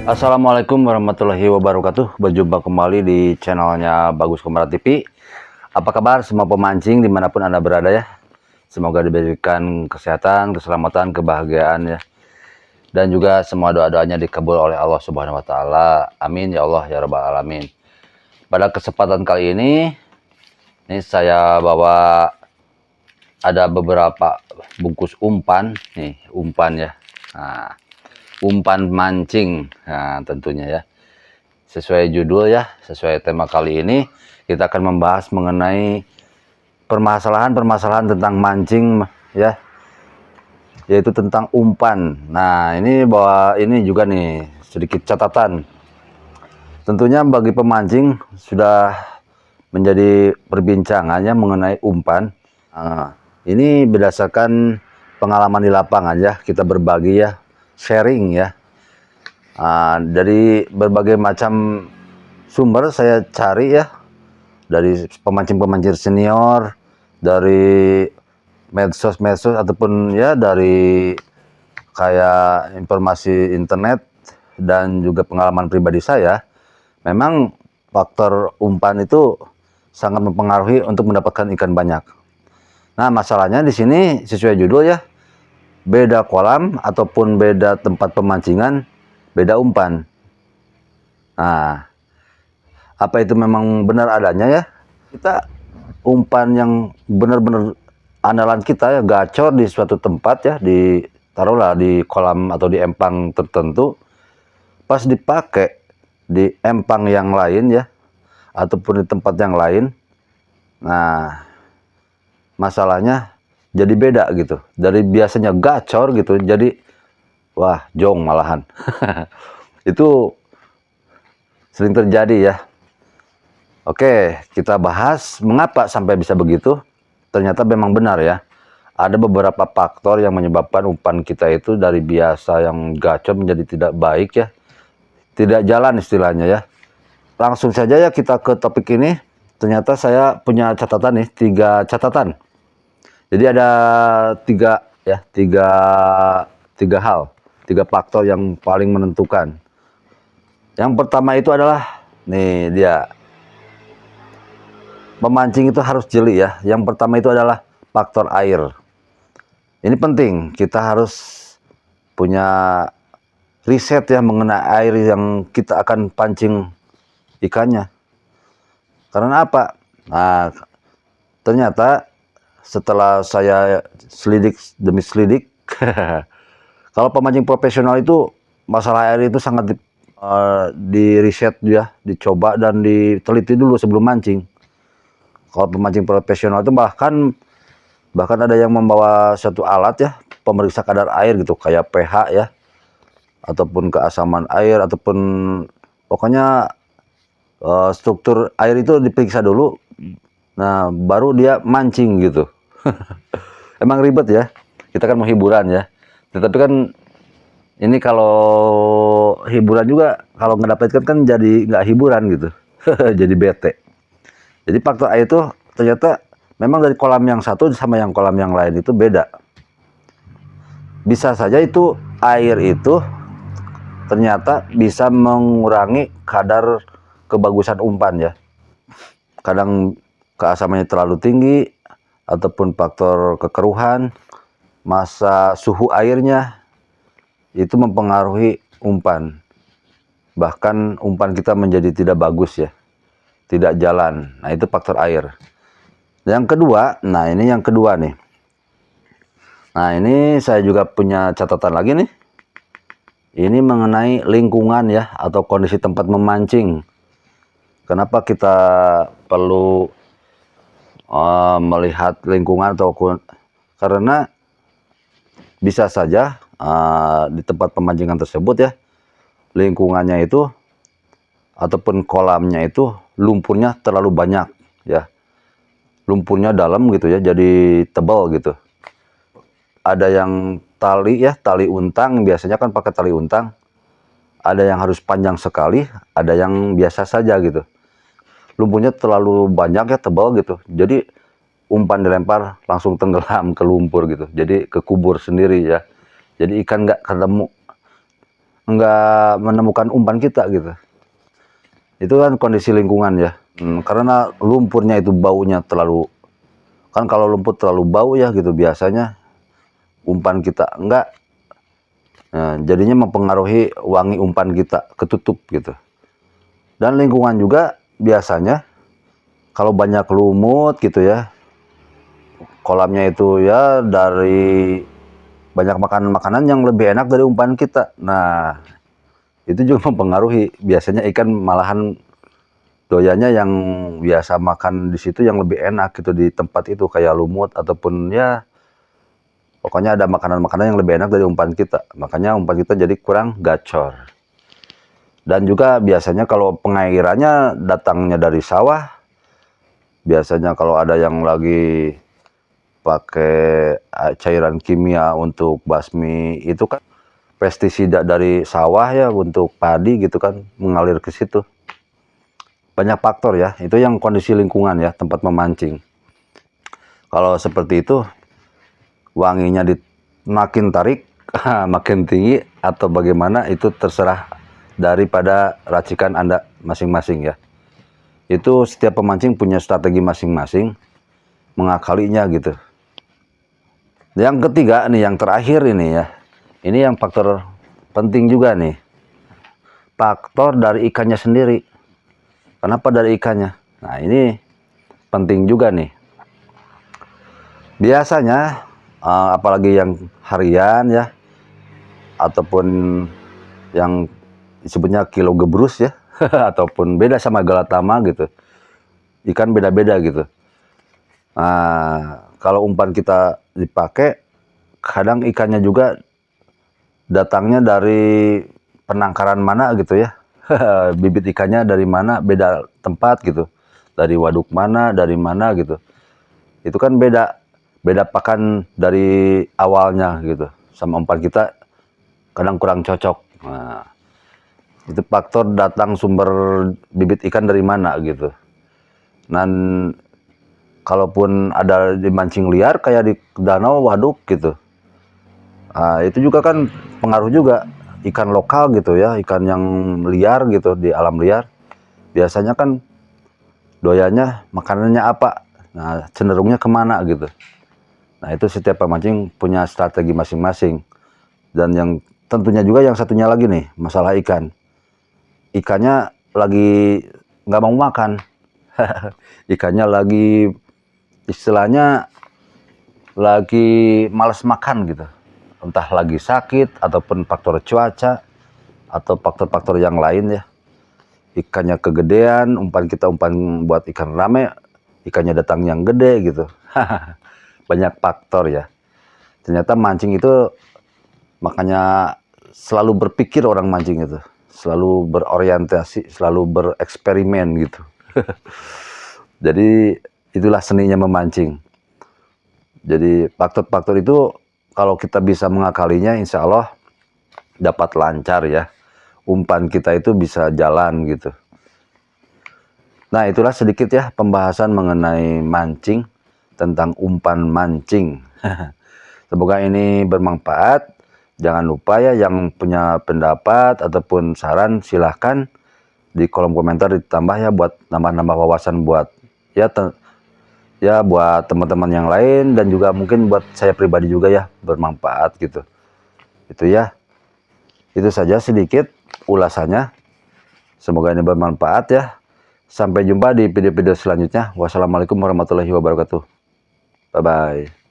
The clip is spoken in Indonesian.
Assalamualaikum warahmatullahi wabarakatuh. Berjumpa kembali di channelnya Bagus Komara TV. Apa kabar semua pemancing dimanapun Anda berada ya. Semoga diberikan kesehatan, keselamatan, kebahagiaan ya. Dan juga semua doa-doanya dikabul oleh Allah Subhanahu wa taala. Amin ya Allah ya rabbal alamin. Pada kesempatan kali ini saya bawa ada beberapa bungkus umpan nih, umpan ya. Nah, umpan mancing, nah tentunya ya. Sesuai judul ya, sesuai tema kali ini, kita akan membahas mengenai permasalahan-permasalahan tentang mancing ya, yaitu tentang umpan. Nah, ini juga nih sedikit catatan. Tentunya bagi pemancing sudah menjadi perbincangannya mengenai umpan. Nah, ini berdasarkan pengalaman di lapangan ya, kita berbagi ya, sharing ya. Dari berbagai macam sumber saya cari ya, dari pemancing-pemancing senior, dari medsos-medsos ataupun ya dari kayak informasi internet dan juga pengalaman pribadi saya. Memang faktor umpan itu sangat mempengaruhi untuk mendapatkan ikan banyak. Nah, masalahnya di sini sesuai judul ya, beda kolam ataupun beda tempat pemancingan, beda umpan. Nah, apa itu memang benar adanya ya? Kita umpan yang benar-benar andalan kita ya, gacor di suatu tempat ya, taruhlah di kolam atau di empang tertentu, pas dipakai di empang yang lain ya, ataupun di tempat yang lain, nah masalahnya jadi beda gitu. Dari biasanya gacor gitu, jadi wah jong malahan. Itu sering terjadi ya. Oke, kita bahas mengapa sampai bisa begitu. Ternyata memang benar ya. Ada beberapa faktor yang menyebabkan umpan kita itu dari biasa yang gacor menjadi tidak baik ya. Tidak jalan istilahnya ya. Langsung saja ya kita ke topik ini. Ternyata saya punya catatan nih, 3 catatan. Jadi ada tiga hal, 3 faktor yang paling menentukan. Yang pertama itu adalah, nih dia, memancing itu harus jeli ya. Yang pertama itu adalah faktor air. Ini penting, kita harus punya riset ya mengenai air yang kita akan pancing ikannya. Karena apa? Nah, ternyata setelah saya selidik demi selidik, kalau pemancing profesional itu masalah air itu sangat di riset ya, dicoba dan diteliti dulu sebelum mancing. Kalau pemancing profesional itu bahkan ada yang membawa satu alat ya, pemeriksa kadar air gitu, kayak pH ya, ataupun keasaman air, ataupun pokoknya struktur air itu diperiksa dulu. Nah, baru dia mancing gitu. Emang ribet ya, kita kan mau hiburan ya, tetapi kan ini kalau hiburan juga, kalau nggak dapetkan kan jadi nggak hiburan gitu. Jadi bete. Jadi faktor air itu ternyata memang dari kolam yang satu sama yang kolam yang lain itu beda. Bisa saja itu air itu ternyata bisa mengurangi kadar kebagusan umpan ya. Kadang keasamannya terlalu tinggi, ataupun faktor kekeruhan, masa suhu airnya, itu mempengaruhi umpan. Bahkan umpan kita menjadi tidak bagus ya, tidak jalan. Nah, itu faktor air. Yang kedua, nah ini yang kedua nih. Nah, ini saya juga punya catatan lagi nih. Ini mengenai lingkungan ya, atau kondisi tempat memancing. Kenapa kita perlu melihat lingkungan, atau karena bisa saja di tempat pemancingan tersebut ya, lingkungannya itu ataupun kolamnya itu lumpurnya terlalu banyak ya, lumpurnya dalam gitu ya, jadi tebal gitu. Ada yang tali ya, tali untang, biasanya kan pakai tali untang. Ada yang harus panjang sekali, ada yang biasa saja gitu. Lumpurnya terlalu banyak ya, tebal gitu. Jadi umpan dilempar langsung tenggelam ke lumpur gitu. Jadi kekubur sendiri ya. Jadi ikan nggak ketemu. nggak menemukan umpan kita gitu. Itu kan kondisi lingkungan ya. Karena lumpurnya itu baunya terlalu, kan kalau lumpur terlalu bau ya gitu, biasanya umpan kita enggak. Nah, jadinya mempengaruhi wangi umpan kita, ketutup gitu. Dan lingkungan juga biasanya kalau banyak lumut gitu ya, kolamnya itu ya dari banyak makanan-makanan yang lebih enak dari umpan kita. Nah, itu juga mempengaruhi. Biasanya ikan malahan doyannya yang biasa makan di situ yang lebih enak gitu di tempat itu, kayak lumut ataupun ya pokoknya ada makanan-makanan yang lebih enak dari umpan kita. Makanya umpan kita jadi kurang gacor. Dan juga biasanya kalau pengairannya datangnya dari sawah, biasanya kalau ada yang lagi pakai cairan kimia untuk basmi itu kan pestisida dari sawah ya untuk padi gitu kan, mengalir ke situ. Banyak faktor ya, itu yang kondisi lingkungan ya, tempat memancing. Kalau seperti itu wanginya makin tarik makin tinggi atau bagaimana, itu terserah daripada racikan Anda masing-masing ya. Itu setiap pemancing punya strategi masing-masing mengakalinya gitu. Yang ketiga nih, yang terakhir ini ya, ini yang faktor penting juga nih, faktor dari ikannya sendiri. Kenapa dari ikannya? Nah, ini penting juga nih. Biasanya apalagi yang harian ya, ataupun yang disebutnya kilo gebrus ya ataupun beda sama galatama gitu, ikan beda-beda gitu. Nah, kalau umpan kita dipakai, kadang ikannya juga datangnya dari penangkaran mana gitu ya. Bibit ikannya dari mana, beda tempat gitu, dari waduk mana, dari mana gitu. Itu kan beda pakan dari awalnya gitu, sama umpan kita kadang kurang cocok. Nah, itu faktor datang sumber bibit ikan dari mana gitu. Dan kalaupun ada dimancing liar kayak di danau, waduk gitu, itu juga kan pengaruh juga. Ikan lokal gitu ya, ikan yang liar gitu di alam liar, biasanya kan doyannya makanannya apa, nah cenderungnya kemana gitu. Nah, itu setiap pemancing punya strategi masing-masing. Dan yang tentunya juga yang satunya lagi nih, masalah ikan. Ikannya lagi nggak mau makan. Ikannya lagi istilahnya lagi males makan gitu. Entah lagi sakit ataupun faktor cuaca atau faktor-faktor yang lain ya. Ikannya kegedean, umpan kita umpan buat ikan rame, ikannya datang yang gede gitu. Banyak faktor ya. Ternyata mancing itu, makanya selalu berpikir orang mancing itu, selalu berorientasi, selalu bereksperimen gitu. Jadi itulah seninya memancing. Jadi faktor-faktor itu kalau kita bisa mengakalinya, insya Allah dapat lancar ya. Umpan kita itu bisa jalan gitu. Nah, itulah sedikit ya pembahasan mengenai mancing, tentang umpan mancing. Semoga ini bermanfaat. Jangan lupa ya, yang punya pendapat ataupun saran silahkan di kolom komentar ditambah ya, buat nambah-nambah wawasan buat ya buat teman-teman yang lain, dan juga mungkin buat saya pribadi juga ya, bermanfaat gitu. Itu ya. Itu saja sedikit ulasannya. Semoga ini bermanfaat ya. Sampai jumpa di video-video selanjutnya. Wassalamualaikum warahmatullahi wabarakatuh. Bye-bye.